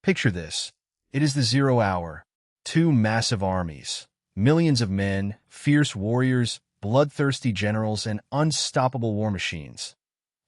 Picture this. It is the 0 hour. Two massive armies, millions of men, fierce warriors, bloodthirsty generals, and unstoppable war machines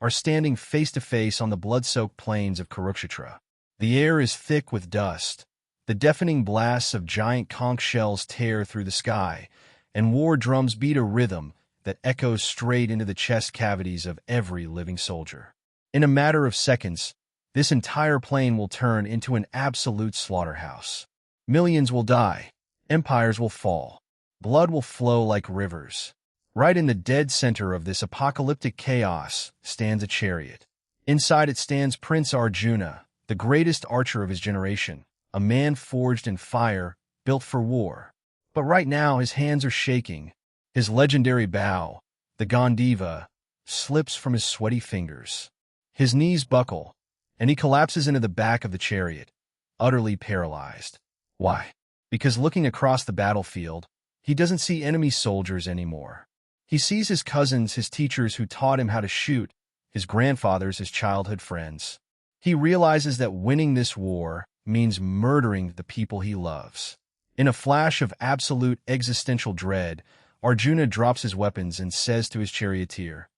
are standing face to face on the blood-soaked plains of Kurukshetra. The air is thick with dust. The deafening blasts of giant conch shells tear through the sky, and war drums beat a rhythm that echoes straight into the chest cavities of every living soldier. In a matter of seconds, this entire plain will turn into an absolute slaughterhouse. Millions will die. Empires will fall. Blood will flow like rivers. Right in the dead center of this apocalyptic chaos stands a chariot. Inside it stands Prince Arjuna, the greatest archer of his generation, a man forged in fire, built for war. But right now his hands are shaking. His legendary bow, the Gandiva, slips from his sweaty fingers. His knees buckle, and he collapses into the back of the chariot, utterly paralyzed. Why? Because looking across the battlefield, he doesn't see enemy soldiers anymore. He sees his cousins, his teachers who taught him how to shoot, his grandfathers, his childhood friends. He realizes that winning this war means murdering the people he loves. In a flash of absolute existential dread, Arjuna drops his weapons and says to his charioteer,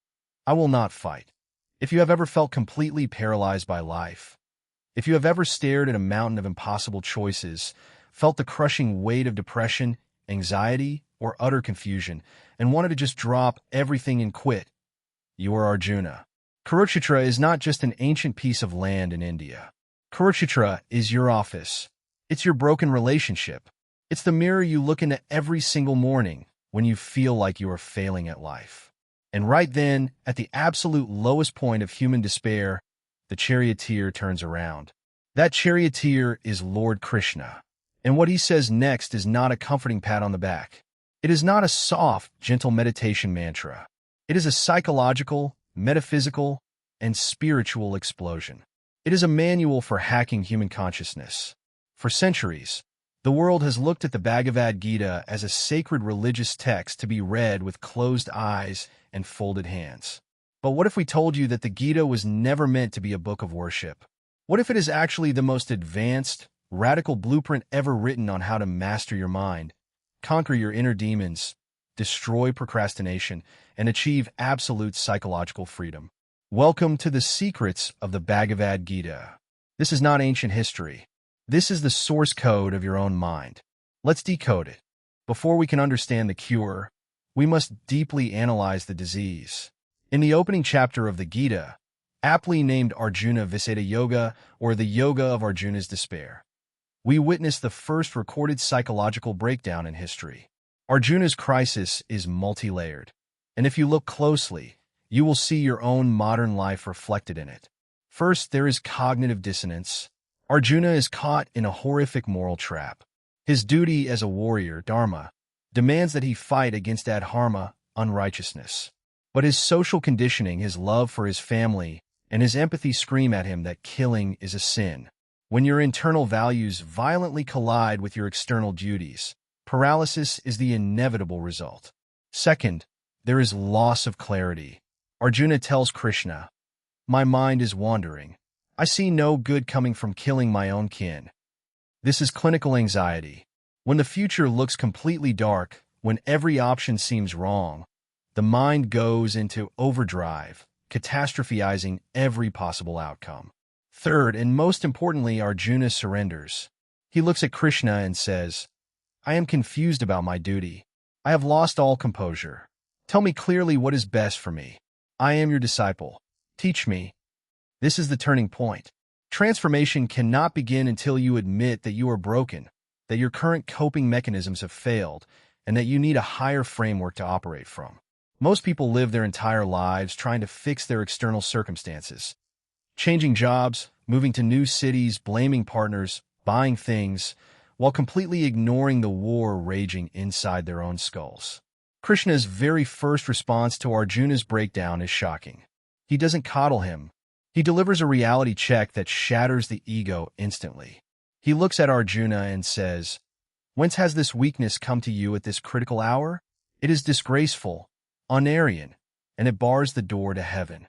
"I will not fight." If you have ever felt completely paralyzed by life, if you have ever stared at a mountain of impossible choices, felt the crushing weight of depression, anxiety, or utter confusion, and wanted to just drop everything and quit, you are Arjuna. Kurukshetra is not just an ancient piece of land in India. Kurukshetra is your office. It's your broken relationship. It's the mirror you look into every single morning when you feel like you are failing at life. And right then, at the absolute lowest point of human despair, the charioteer turns around. That charioteer is Lord Krishna. And what he says next is not a comforting pat on the back. It is not a soft, gentle meditation mantra. It is a psychological, metaphysical, and spiritual explosion. It is a manual for hacking human consciousness. For centuries, the world has looked at the Bhagavad Gita as a sacred religious text to be read with closed eyes and folded hands. But what if we told you that the Gita was never meant to be a book of worship? What if it is actually the most advanced, radical blueprint ever written on how to master your mind, conquer your inner demons, destroy procrastination, and achieve absolute psychological freedom? Welcome to the secrets of the Bhagavad Gita. This is not ancient history. This is the source code of your own mind. Let's decode it. Before we can understand the cure, we must deeply analyze the disease. In the opening chapter of the Gita, aptly named Arjuna Viseda Yoga, or the Yoga of Arjuna's Despair, we witness the first recorded psychological breakdown in history. Arjuna's crisis is multi-layered, and if you look closely, you will see your own modern life reflected in it. First, there is cognitive dissonance. Arjuna is caught in a horrific moral trap. His duty as a warrior, dharma, demands that he fight against adharma, unrighteousness. But his social conditioning, his love for his family, and his empathy scream at him that killing is a sin. When your internal values violently collide with your external duties, paralysis is the inevitable result. Second, there is loss of clarity. Arjuna tells Krishna, "My mind is wandering. I see no good coming from killing my own kin." This is clinical anxiety. When the future looks completely dark, when every option seems wrong, the mind goes into overdrive, catastrophizing every possible outcome. Third, and most importantly, Arjuna surrenders. He looks at Krishna and says, "I am confused about my duty. I have lost all composure. Tell me clearly what is best for me. I am your disciple. Teach me." This is the turning point. Transformation cannot begin until you admit that you are broken, that your current coping mechanisms have failed, and that you need a higher framework to operate from. Most people live their entire lives trying to fix their external circumstances. Changing jobs, moving to new cities, blaming partners, buying things, while completely ignoring the war raging inside their own skulls. Krishna's very first response to Arjuna's breakdown is shocking. He doesn't coddle him. He delivers a reality check that shatters the ego instantly. He looks at Arjuna and says, "Whence has this weakness come to you at this critical hour? It is disgraceful, un-Aryan, and it bars the door to heaven."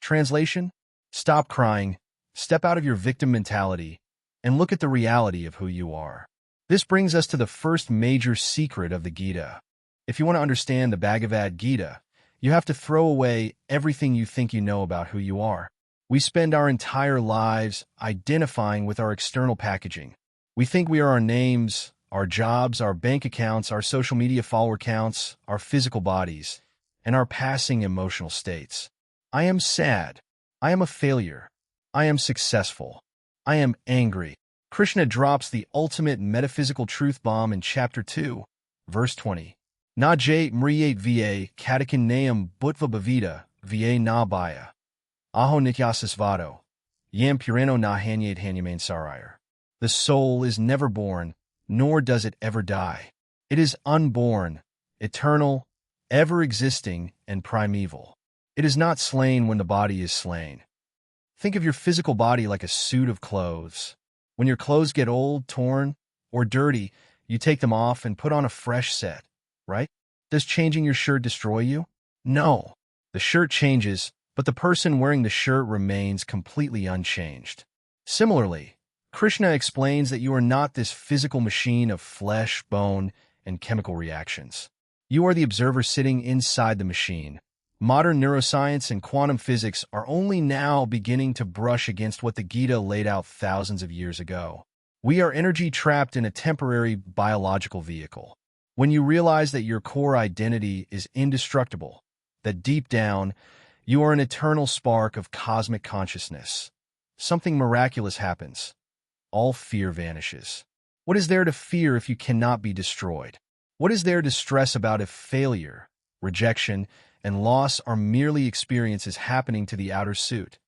Translation: stop crying, step out of your victim mentality, and look at the reality of who you are. This brings us to the first major secret of the Gita. If you want to understand the Bhagavad Gita, you have to throw away everything you think you know about who you are. We spend our entire lives identifying with our external packaging. We think we are our names, our jobs, our bank accounts, our social media follower counts, our physical bodies, and our passing emotional states. I am sad. I am a failure. I am successful. I am angry. Krishna drops the ultimate metaphysical truth bomb in Chapter 2, verse 20. Na jay mriyate va katakin naam bhutva bhavita va na bhaya. Aho nityasasvado. Yam purano na hanyate hanyamain sarayar. The soul is never born, nor does it ever die. It is unborn, eternal, ever-existing, and primeval. It is not slain when the body is slain. Think of your physical body like a suit of clothes. When your clothes get old, torn, or dirty, you take them off and put on a fresh set, right? Does changing your shirt destroy you? No. The shirt changes, but the person wearing the shirt remains completely unchanged. Similarly, Krishna explains that you are not this physical machine of flesh, bone, and chemical reactions. You are the observer sitting inside the machine. Modern neuroscience and quantum physics are only now beginning to brush against what the Gita laid out thousands of years ago. We are energy trapped in a temporary biological vehicle. When you realize that your core identity is indestructible, that deep down, you are an eternal spark of cosmic consciousness, something miraculous happens. All fear vanishes. What is there to fear if you cannot be destroyed? What is there to stress about if failure, rejection, and loss are merely experiences happening to the outer suit,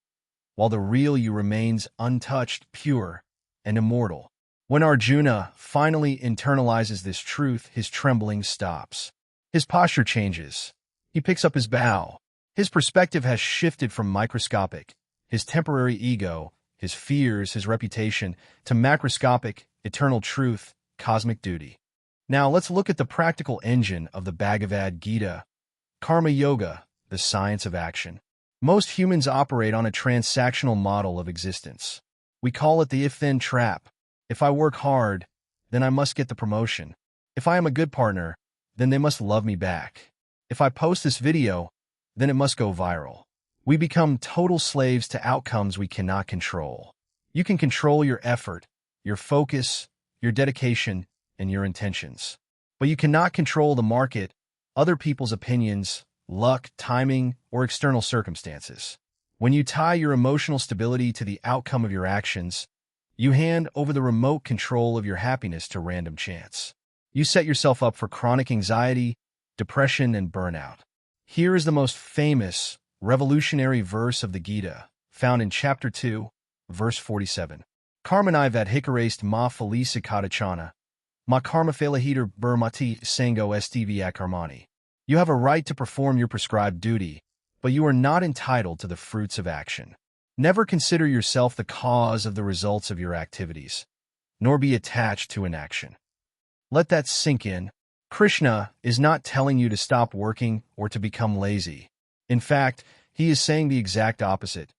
while the real you remains untouched, pure, and immortal? When Arjuna finally internalizes this truth, his trembling stops. His posture changes. He picks up his bow. His perspective has shifted from microscopic, his temporary ego, his fears, his reputation, to macroscopic, eternal truth, cosmic duty. Now let's look at the practical engine of the Bhagavad Gita, Karma Yoga, the science of action. Most humans operate on a transactional model of existence. We call it the if-then trap. If I work hard, then I must get the promotion. If I am a good partner, then they must love me back. If I post this video, then it must go viral. We become total slaves to outcomes we cannot control. You can control your effort, your focus, your dedication, and your intentions. But you cannot control the market, other people's opinions, luck, timing, or external circumstances. When you tie your emotional stability to the outcome of your actions, you hand over the remote control of your happiness to random chance. You set yourself up for chronic anxiety, depression, and burnout. Here is the most famous, revolutionary verse of the Gita, found in Chapter 2, verse 47. Karmanai vadhikarast ma felicitachana, ma karma felahiter burmati sango stv karmani. You have a right to perform your prescribed duty, but you are not entitled to the fruits of action. Never consider yourself the cause of the results of your activities, nor be attached to an action. Let that sink in. Krishna is not telling you to stop working or to become lazy. In fact, he is saying the exact opposite.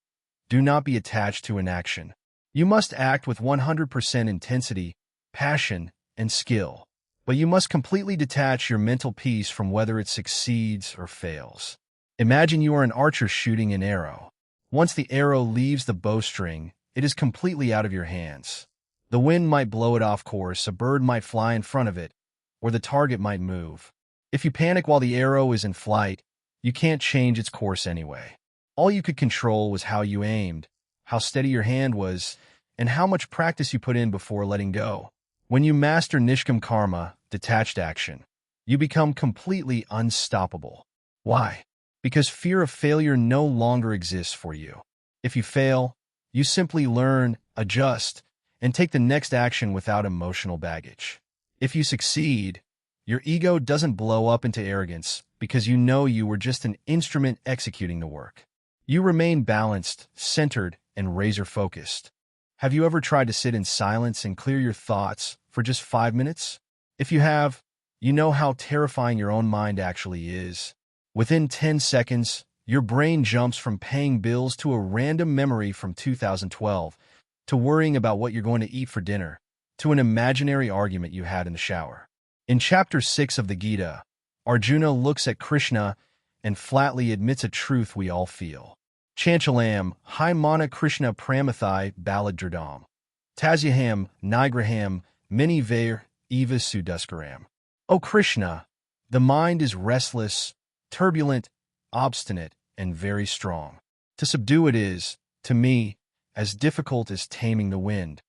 Do not be attached to an action. You must act with 100% intensity, passion, and skill. But you must completely detach your mental peace from whether it succeeds or fails. Imagine you are an archer shooting an arrow. Once the arrow leaves the bowstring, it is completely out of your hands. The wind might blow it off course, a bird might fly in front of it, or the target might move. If you panic while the arrow is in flight, you can't change its course anyway. All you could control was how you aimed, how steady your hand was, and how much practice you put in before letting go. When you master Nishkam Karma, detached action, you become completely unstoppable. Why? Because fear of failure no longer exists for you. If you fail, you simply learn, adjust, and take the next action without emotional baggage. If you succeed, your ego doesn't blow up into arrogance because you know you were just an instrument executing the work. You remain balanced, centered, and razor-focused. Have you ever tried to sit in silence and clear your thoughts for just 5 minutes? If you have, you know how terrifying your own mind actually is. Within 10 seconds, your brain jumps from paying bills to a random memory from 2012, to worrying about what you're going to eat for dinner, to an imaginary argument you had in the shower. In Chapter 6 of the Gita, Arjuna looks at Krishna and flatly admits a truth we all feel. Chanchalam, hi mana Krishna pramathai baladradam. Tasyaham, nigraham, mini vair, eva suduskaram. O Krishna, the mind is restless, turbulent, obstinate, and very strong. To subdue it is, to me, as difficult as taming the wind.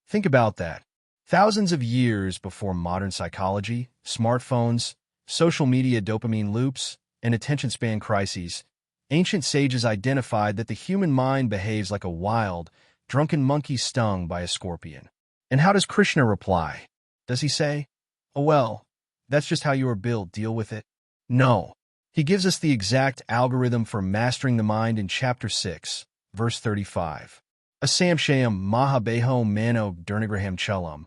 Think about that. Thousands of years before modern psychology, smartphones, social media dopamine loops, and attention span crises, ancient sages identified that the human mind behaves like a wild, drunken monkey stung by a scorpion. And how does Krishna reply? Does he say, "Oh well, that's just how you are built, deal with it"? No. He gives us the exact algorithm for mastering the mind in Chapter 6, verse 35. Asamshayam mahabeho mano durnigraham chulam,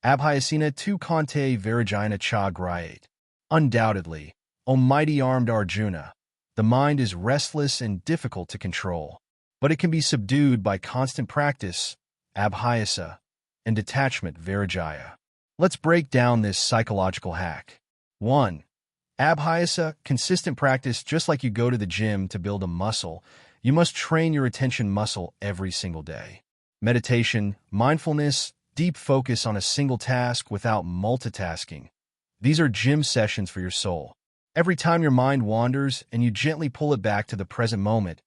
abhyasina tu kante Vairagya cha grayate. Undoubtedly, O mighty armed Arjuna, the mind is restless and difficult to control, but it can be subdued by constant practice, Abhyasa, and detachment, Vairagya. Let's break down this psychological hack. 1. Abhyasa, consistent practice. Just like you go to the gym to build a muscle, you must train your attention muscle every single day. Meditation, mindfulness, deep focus on a single task without multitasking. These are gym sessions for your soul. Every time your mind wanders and you gently pull it back to the present moment,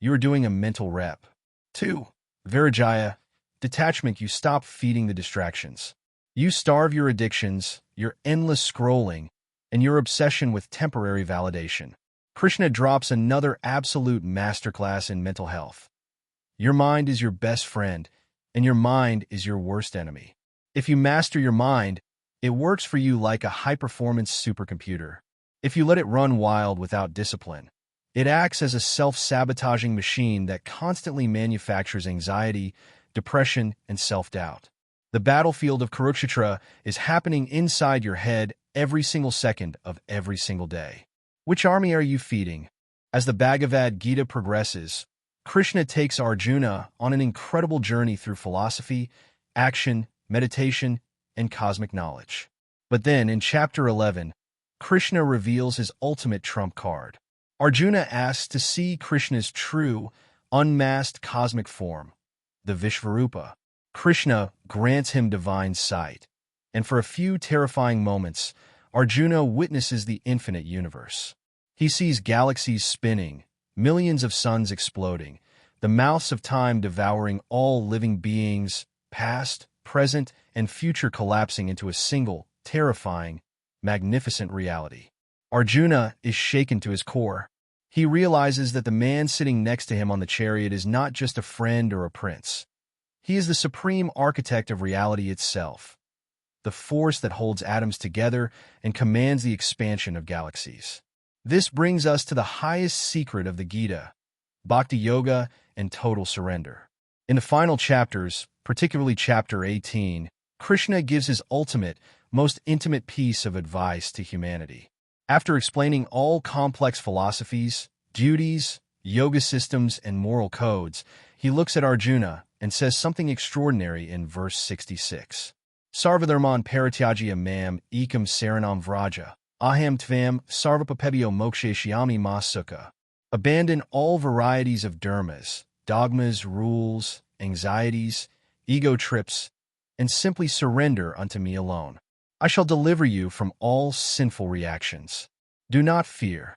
you are doing a mental rep. 2. Vairagya, detachment. You stop feeding the distractions. You starve your addictions, your endless scrolling, and your obsession with temporary validation. Krishna drops another absolute masterclass in mental health. Your mind is your best friend, and your mind is your worst enemy. If you master your mind, it works for you like a high-performance supercomputer. If you let it run wild without discipline, it acts as a self-sabotaging machine that constantly manufactures anxiety, depression, and self-doubt. The battlefield of Kurukshetra is happening inside your head every single second of every single day. Which army are you feeding? As the Bhagavad Gita progresses, Krishna takes Arjuna on an incredible journey through philosophy, action, meditation, and cosmic knowledge. But then, in Chapter 11, Krishna reveals his ultimate trump card. Arjuna asks to see Krishna's true, unmasked cosmic form, the Vishvarupa. Krishna grants him divine sight, and for a few terrifying moments, Arjuna witnesses the infinite universe. He sees galaxies spinning, millions of suns exploding, the mouths of time devouring all living beings, past, present, and future collapsing into a single, terrifying, magnificent reality. Arjuna is shaken to his core. He realizes that the man sitting next to him on the chariot is not just a friend or a prince. He is the supreme architect of reality itself, the force that holds atoms together and commands the expansion of galaxies. This brings us to the highest secret of the Gita, Bhakti Yoga and total surrender. In the final chapters, particularly Chapter 18, Krishna gives his ultimate, most intimate piece of advice to humanity. After explaining all complex philosophies, duties, yoga systems, and moral codes, he looks at Arjuna and says something extraordinary in verse 66. Sarvadharman parityajya mam ekam saranam vraja, aham tvam sarvapapebhyo moksheshyami ma sukha. Abandon all varieties of dharmas, dogmas, rules, anxieties, ego trips, and simply surrender unto me alone. I shall deliver you from all sinful reactions. Do not fear.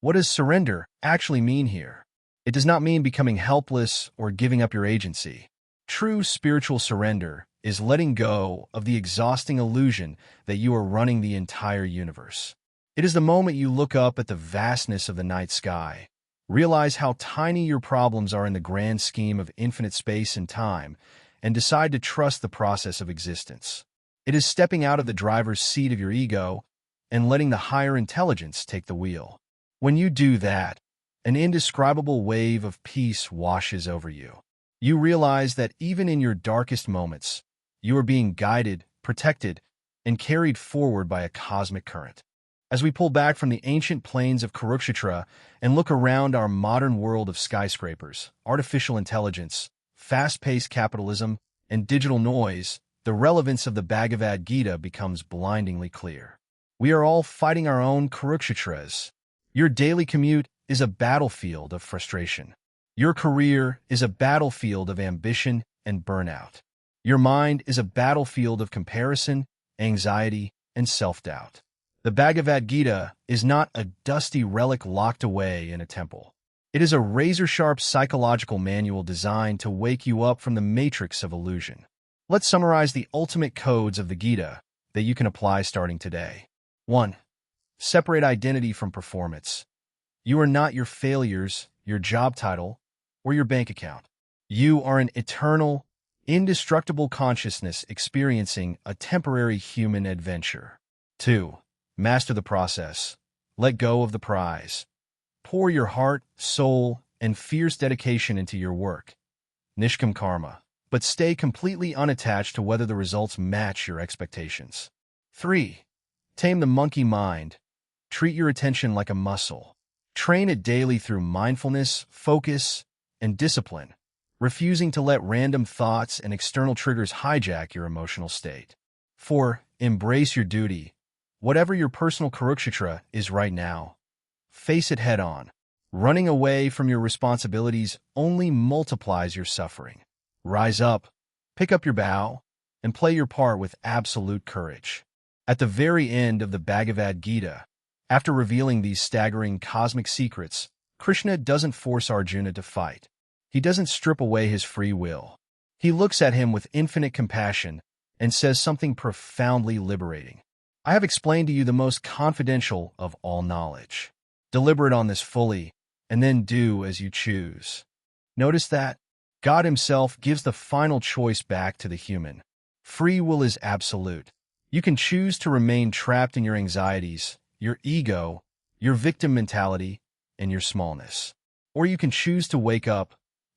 What does surrender actually mean here? It does not mean becoming helpless or giving up your agency. True spiritual surrender is letting go of the exhausting illusion that you are running the entire universe. It is the moment you look up at the vastness of the night sky, realize how tiny your problems are in the grand scheme of infinite space and time, and decide to trust the process of existence. It is stepping out of the driver's seat of your ego and letting the higher intelligence take the wheel. When you do that, an indescribable wave of peace washes over you. You realize that even in your darkest moments, you are being guided, protected, and carried forward by a cosmic current. As we pull back from the ancient plains of Kurukshetra and look around our modern world of skyscrapers, artificial intelligence, fast-paced capitalism, and digital noise, the relevance of the Bhagavad Gita becomes blindingly clear. We are all fighting our own Kurukshetras. Your daily commute is a battlefield of frustration. Your career is a battlefield of ambition and burnout. Your mind is a battlefield of comparison, anxiety, and self-doubt. The Bhagavad Gita is not a dusty relic locked away in a temple. It is a razor-sharp psychological manual designed to wake you up from the matrix of illusion. Let's summarize the ultimate codes of the Gita that you can apply starting today. 1. Separate identity from performance. You are not your failures, your job title, or your bank account. You are an eternal, indestructible consciousness experiencing a temporary human adventure. 2. Master the process. Let go of the prize. Pour your heart, soul, and fierce dedication into your work. Nishkam Karma. But stay completely unattached to whether the results match your expectations. 3. Tame the monkey mind. Treat your attention like a muscle. Train it daily through mindfulness, focus, and discipline, refusing to let random thoughts and external triggers hijack your emotional state. 4. Embrace your duty. Whatever your personal Kurukshetra is right now, face it head-on. Running away from your responsibilities only multiplies your suffering. Rise up, pick up your bow, and play your part with absolute courage. At the very end of the Bhagavad Gita, after revealing these staggering cosmic secrets, Krishna doesn't force Arjuna to fight. He doesn't strip away his free will. He looks at him with infinite compassion and says something profoundly liberating. I have explained to you the most confidential of all knowledge. Deliberate on this fully, and then do as you choose. Notice that God himself gives the final choice back to the human. Free will is absolute. You can choose to remain trapped in your anxieties, your ego, your victim mentality, and your smallness. Or you can choose to wake up,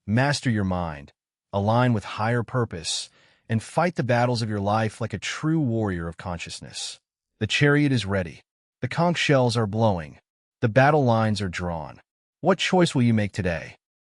master your mind, align with higher purpose, and fight the battles of your life like a true warrior of consciousness. The chariot is ready. The conch shells are blowing. The battle lines are drawn. What choice will you make today?